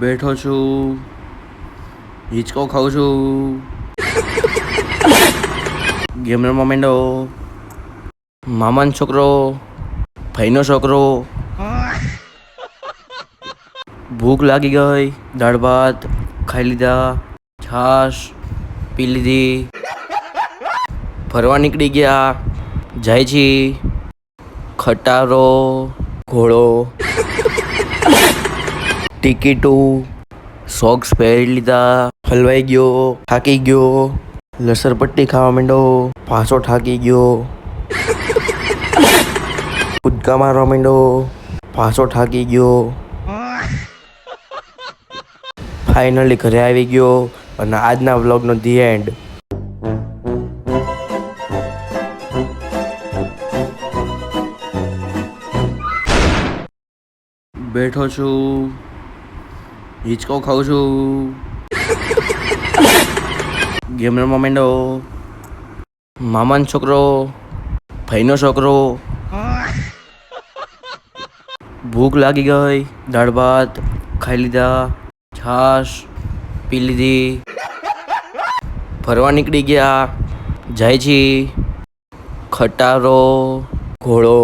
બેઠો છું, હિંચકો ખાઉં છું, ગેમ રમવા માંડો. મામાનો છોકરો, ભાઈનો છોકરો. ભૂખ લાગી ગઈ, દાળ ભાત ખાઈ લીધા, છાશ પી લીધી, ફરવા નીકળી ગયા, જાય છી, ખટારો, ઘોડો, ટિકિટું, સોક્સ પહેરી લીધા, હલવાઈ ગયો, થાકી ગયો, લસરપટ્ટી ખાવા માંડો, પાછો થાકી ગયો, કૂદકા મારવા માંડો, પાછો થાકી ગયો, ફાઇનલી ઘરે આવી ગયો અને આજના વ્લોગનો ધી એન્ડ. બેઠો છું, હિંચકો ખાઉં છું, ગેમ રમવા માંડો. મામાનો છોકરો, ભાઈનો છોકરો. ભૂખ લાગી ગઈ, દાળ ભાત ખાઈ લીધા, છાશ પી લીધી, ફરવા નીકળી ગયા, જાય છી, ખટારો, ઘોડો,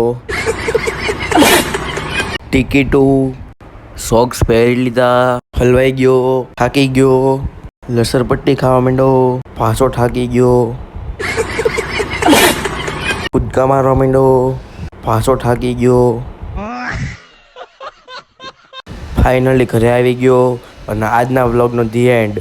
ટિકિટું, સોક્સ પહેરી લીધા, હલવાઈ ગયો, થાકી ગયો, લસરપટ્ટી ખાવા માંડો, પાછો થાકી ગયો, કૂદકા મારવા માંડો, પાછો થાકી ગયો, ફાઇનલી ઘરે આવી ગયો અને આજના વ્લોગનો ધી એન્ડ.